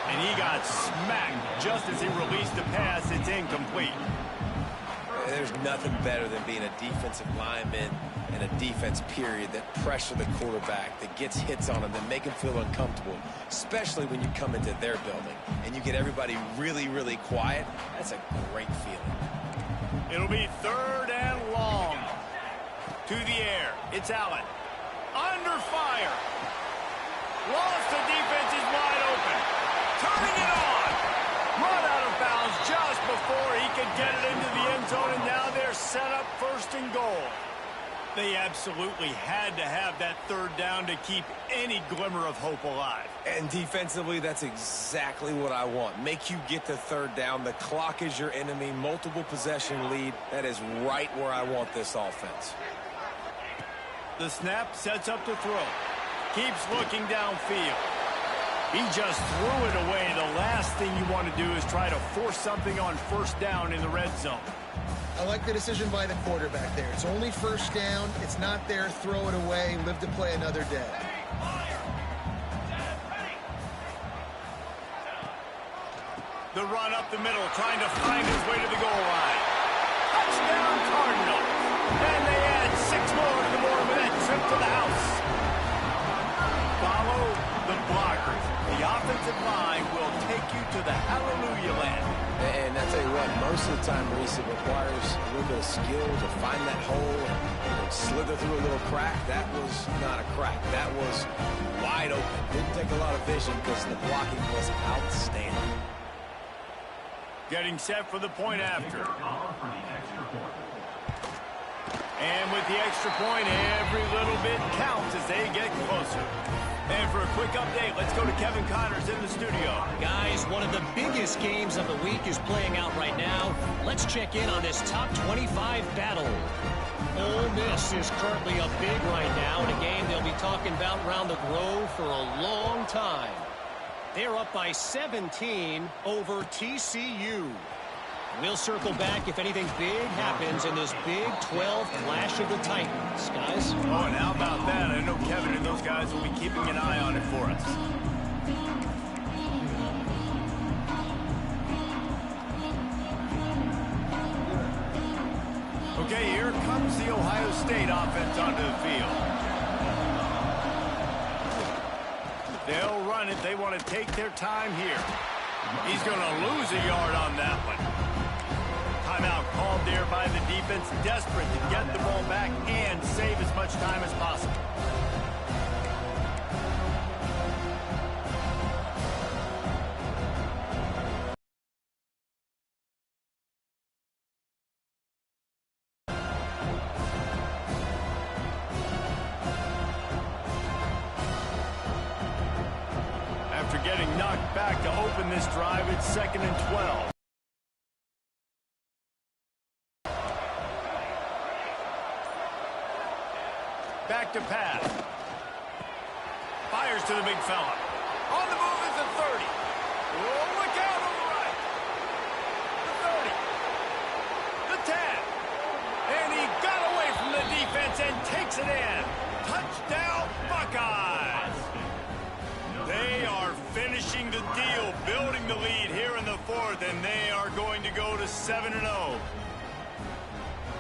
And he got smacked just as he released the pass. It's incomplete. There's nothing better than being a defensive lineman and a defense period that pressure the quarterback, that gets hits on him, that make him feel uncomfortable, especially when you come into their building and you get everybody really, really quiet. That's a great feeling. It'll be 3rd and long. To the air. It's Allen. Under fire. Lost the defense is wide open. Turning it on. Run out of bounds just before he could get it into the end zone, and now they're set up 1st and goal. They absolutely had to have that 3rd down to keep any glimmer of hope alive. And defensively, that's exactly what I want. Make you get the 3rd down. The clock is your enemy. Multiple possession lead. That is right where I want this offense. The snap sets up to throw. Keeps looking downfield. He just threw it away. The last thing you want to do is try to force something on 1st down in the red zone. I like the decision by the quarterback there. It's only 1st down. It's not there. Throw it away. Live to play another day. The run up the middle, trying to find his way to the goal line. Touchdown, Cardinals. And they add 6 more to the board with that trip to the house. Follow the blockers. The offensive line will take you to the hallelujah land. And I tell you what, most of the time, Reese, it requires a little bit of skill to find that hole and slither through a little crack. That was not a crack. That was wide open. Didn't take a lot of vision because the blocking was outstanding. Getting set for the point after. And with the extra point, every little bit counts as they get closer. And for a quick update, let's go to Kevin Connors in the studio. Guys, one of the biggest games of the week is playing out right now. Let's check in on this top 25 battle. Ole Miss is currently up big right now in a game they'll be talking about around the Grove for a long time. They're up by 17 over TCU. We'll circle back if anything big happens in this Big 12 Clash of the Titans, guys. Oh, and how about that? I know Kevin and those guys will be keeping an eye on it for us. Okay, here comes the Ohio State offense onto the field. They'll run it. They want to take their time here. He's going to lose a yard on that one. Timeout called there by the defense, desperate to get the ball back and save as much time as possible. After getting knocked back to open this drive, it's 2nd and 12. Back to pass. Fires to the big fella. On the move is the 30. Oh, look out on the right. The 30. The 10. And he got away from the defense and takes it in. Touchdown, Buckeyes. They are finishing the deal, building the lead here in the 4th, and they are going to go to 7-0.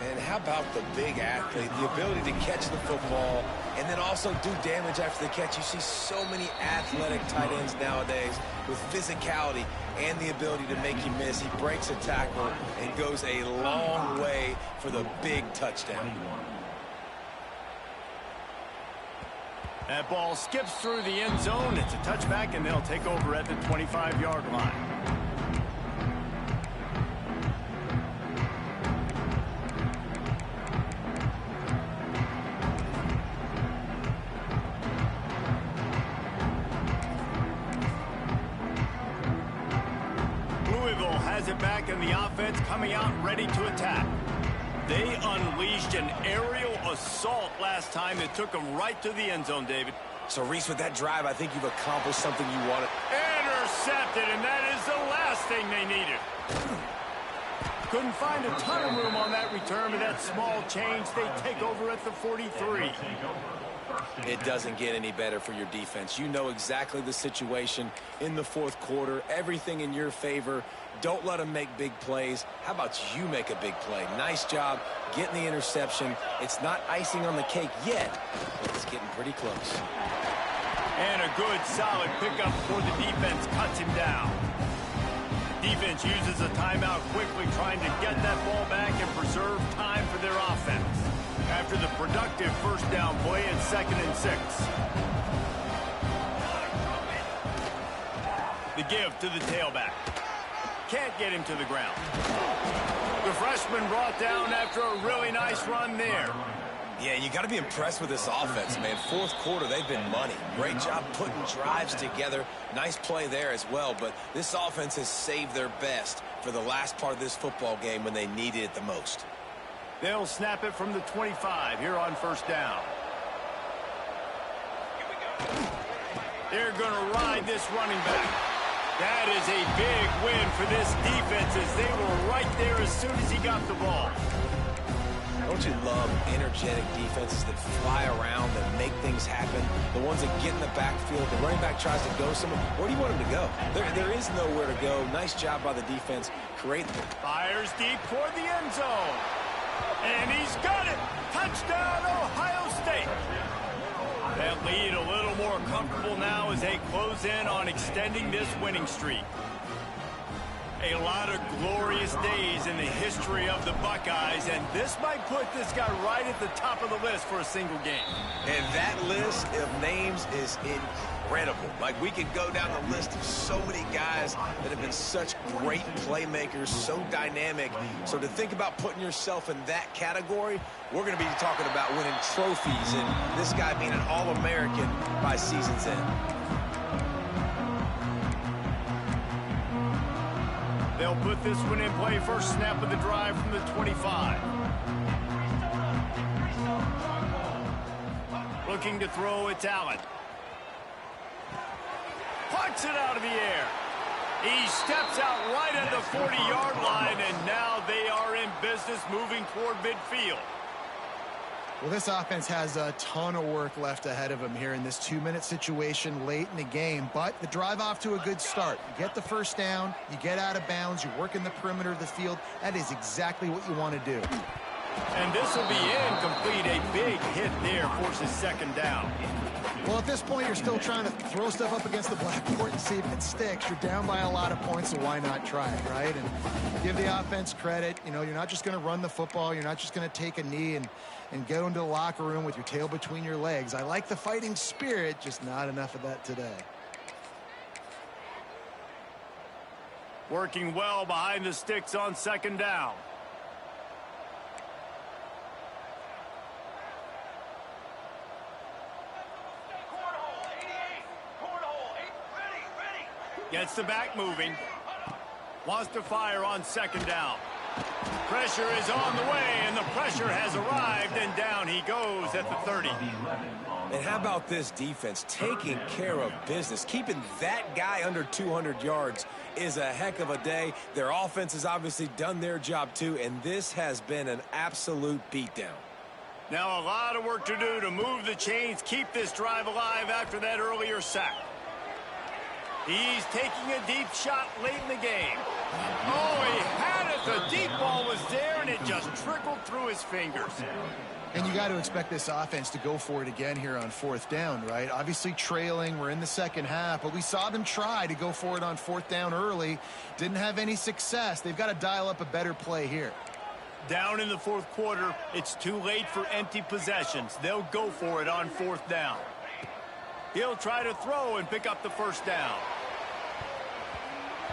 And how about the big athlete, the ability to catch the football and then also do damage after the catch. You see so many athletic tight ends nowadays with physicality and the ability to make you miss. He breaks a tackle and goes a long way for the big touchdown. That ball skips through the end zone. It's a touchback, and they'll take over at the 25-yard line. Has it back, and the offense coming out ready to attack. They unleashed an aerial assault last time that took them right to the end zone, David. So, Reese, with that drive, I think you've accomplished something you wanted. Intercepted, and that is the last thing they needed. Couldn't find a ton of room on that return, but that small change, they take over at the 43. It doesn't get any better for your defense. You know exactly the situation in the 4th quarter. Everything in your favor. Don't let them make big plays. How about you make a big play? Nice job getting the interception. It's not icing on the cake yet, but it's getting pretty close. And a good, solid pickup before the defense cuts him down. Defense uses a timeout quickly, trying to get that ball back and preserve time for their offense. After the productive first down play, it's 2nd and 6. The give to the tailback. Can't get him to the ground. The freshman brought down after a really nice run there. Yeah, you got to be impressed with this offense, man. 4th quarter, they've been money. Great job putting drives together. Nice play there as well, but this offense has saved their best for the last part of this football game when they needed it the most. They'll snap it from the 25 here on first down. They're going to ride this running back. That is a big win for this defense as they were right there as soon as he got the ball. Don't you love energetic defenses that fly around, that make things happen? The ones that get in the backfield, the running back tries to go somewhere. Where do you want him to go? There is nowhere to go. Nice job by the defense. Create them. Fires deep toward the end zone. And he's got it. Touchdown, Ohio State. That lead a little more comfortable now as they close in on extending this winning streak. A lot of glorious days in the history of the Buckeyes, and this might put this guy right at the top of the list for a single game. And that list of names is incredible. Like, we could go down the list of so many guys that have been such great playmakers, so dynamic. So to think about putting yourself in that category, we're going to be talking about winning trophies, and this guy being an All-American by season's end. They'll put this one in play. First snap of the drive from the 25. Looking to throw, it's Allen. Puts it out of the air. He steps out right at the 40-yard line, and now they are in business moving toward midfield. Well, this offense has a ton of work left ahead of them here in this 2-minute situation late in the game, but the drive off to a good start. You get the first down, you get out of bounds, you work in the perimeter of the field. That is exactly what you want to do. And this will be incomplete. A big hit there forces second down. Well, at this point, you're still trying to throw stuff up against the blackboard and see if it sticks. You're down by a lot of points, so why not try it, right? And give the offense credit. You know, you're not just going to run the football. You're not just going to take a knee and go into the locker room with your tail between your legs. I like the fighting spirit, just not enough of that today. Working well behind the sticks on second down. Gets the back moving. Wants to fire on second down. Pressure is on the way, and the pressure has arrived, and down he goes at the 30. And how about this defense taking care of business? Keeping that guy under 200 yards is a heck of a day. Their offense has obviously done their job too, and this has been an absolute beatdown. Now a lot of work to do to move the chains, keep this drive alive after that earlier sack. He's taking a deep shot late in the game. Oh, he had it. The deep ball was there, and it just trickled through his fingers. And you got to expect this offense to go for it again here on fourth down, right? Obviously trailing. We're in the second half, but we saw them try to go for it on fourth down early. Didn't have any success. They've got to dial up a better play here. Down in the fourth quarter, it's too late for empty possessions. They'll go for it on fourth down. He'll try to throw and pick up the first down.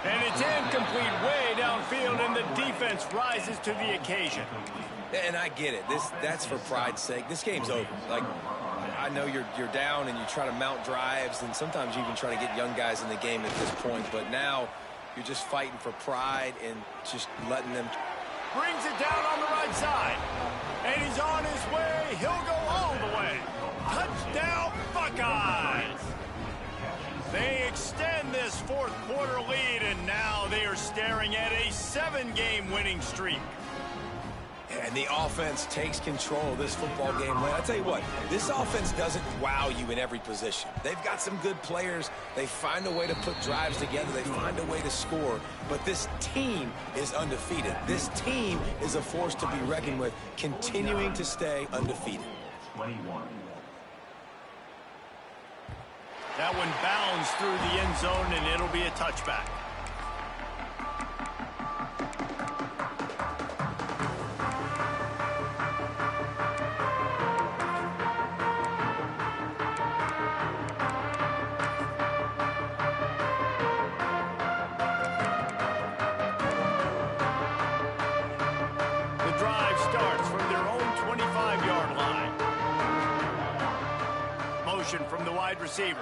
And it's incomplete way downfield, and the defense rises to the occasion. And I get it. That's for pride's sake. This game's over. Like, I know you're down and you try to mount drives, and sometimes you even try to get young guys in the game at this point. But now you're just fighting for pride and just letting them. Brings it down on the right side. And he's on his way. He'll go all the way. Touchdown, Buckeyes! They extend this fourth quarter lead, and now they are staring at a 7-game winning streak. And the offense takes control of this football game. I tell you what, this offense doesn't wow you in every position. They've got some good players. They find a way to put drives together. They find a way to score. But this team is undefeated. This team is a force to be reckoned with, continuing to stay undefeated. 21. That one bounds through the end zone, and it'll be a touchback. The drive starts from their own 25-yard line. Motion from the wide receiver.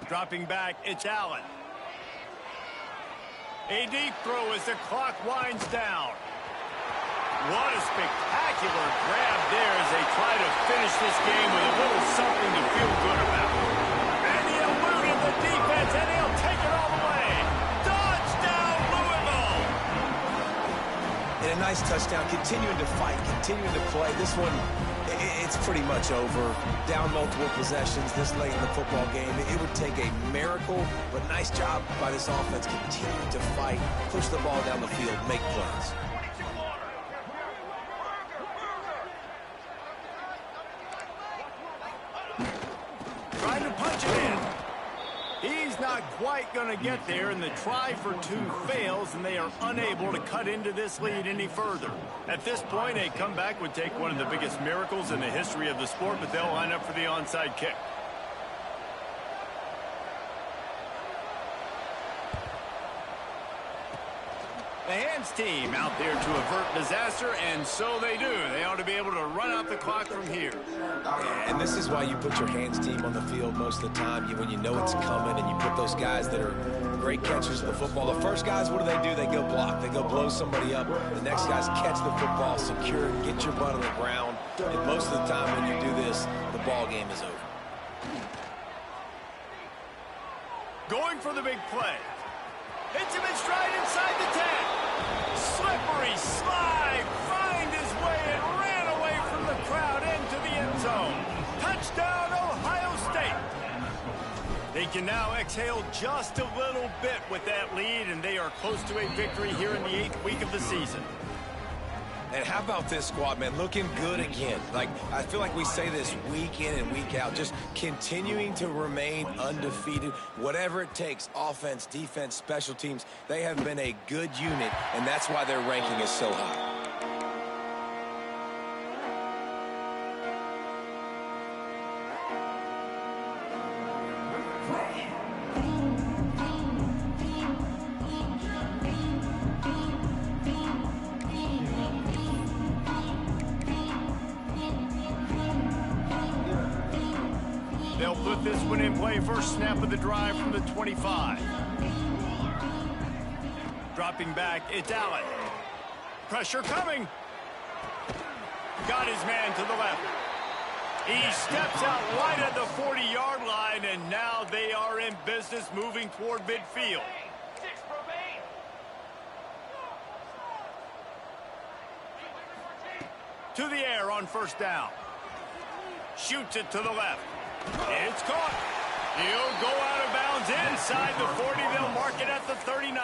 Dropping back, it's Allen. A deep throw as the clock winds down. What a spectacular grab there as they try to finish this game with a little something to feel good about. And he eluded the defense, and he'll take it all the way. Touchdown, Louisville! And a nice touchdown, continuing to fight, continuing to play. This one, it's pretty much over. Down multiple possessions this late in the football game. It would take a miracle, but nice job by this offense continuing to fight, push the ball down the field, make plays. Trying to punch it in. He's not quite going to get there, and the try for two fails, and they are unable to cut into this lead any further. At this point, a comeback would take one of the biggest miracles in the history of the sport, but they'll line up for the onside kick. The hands team out there to avert disaster, and so they do. They ought to be able to run out the clock from here. And this is why you put your hands team on the field most of the time, when you know it's coming, and you put those guys that are great catchers of the football. The first guys, what do? They go block. They go blow somebody up. The next guys catch the football, secure it, get your butt on the ground. And most of the time when you do this, the ball game is over. Going for the big play. Hits him in stride inside the 10. Slippery slide, find his way and ran away from the crowd into the end zone. Touchdown, Ohio State. They can now exhale just a little bit with that lead, and they are close to a victory here in the 8th week of the season. And how about this squad, man? Looking good again. I feel like we say this week in and week out, just continuing to remain undefeated. Whatever it takes, offense, defense, special teams, they have been a good unit, and that's why their ranking is so high. They'll put this one in play. First snap of the drive from the 25. Dropping back, it's Allen. Pressure coming. Got his man to the left. He steps out right at the 40-yard line, and now they are in business moving toward midfield. To the air on first down. Shoots it to the left. It's caught. He'll go out of bounds inside the 40. They'll mark it at the 39.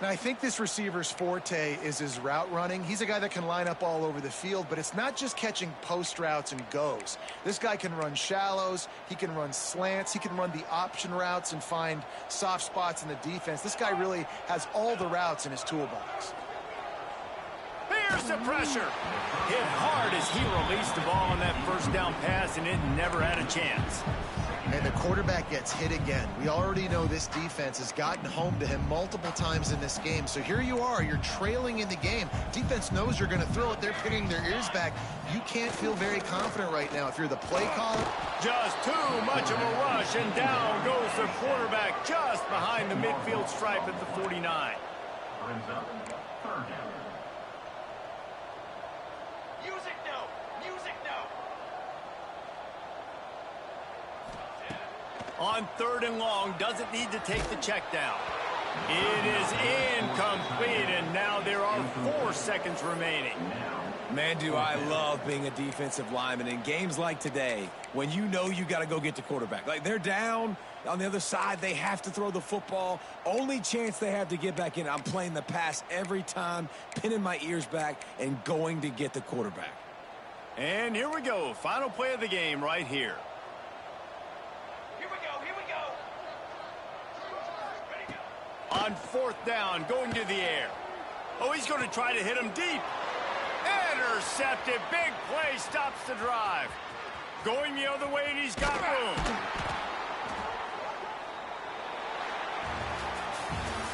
Now, I think this receiver's forte is his route running. He's a guy that can line up all over the field, but it's not just catching post routes and goes. This guy can run shallows. He can run slants. He can run the option routes and find soft spots in the defense. This guy really has all the routes in his toolbox. Here's the pressure. Hit hard as he released the ball on that first down pass, and it never had a chance. And the quarterback gets hit again. We already know this defense has gotten home to him multiple times in this game. So here you are. You're trailing in the game. Defense knows you're going to throw it. They're pinning their ears back. You can't feel very confident right now if you're the play caller. Just too much of a rush, and down goes the quarterback just behind the midfield stripe at the 49. On third and long, doesn't need to take the check down. It is incomplete, and now there are 4 seconds remaining. Man, do I love being a defensive lineman in games like today when you know you got to go get the quarterback. Like, they're down on the other side. They have to throw the football. Only chance they have to get back in. I'm playing the pass every time, pinning my ears back, and going to get the quarterback. And here we go. Final play of the game right here. On fourth down, going to the air. Oh, he's going to try to hit him deep. Intercepted. Big play stops the drive. Going the other way, and he's got room.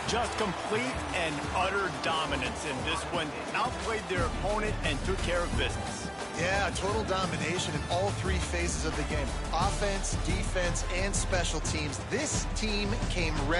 Just complete and utter dominance in this one. Outplayed their opponent and took care of business. Yeah, total domination in all 3 phases of the game. Offense, defense, and special teams. This team came ready.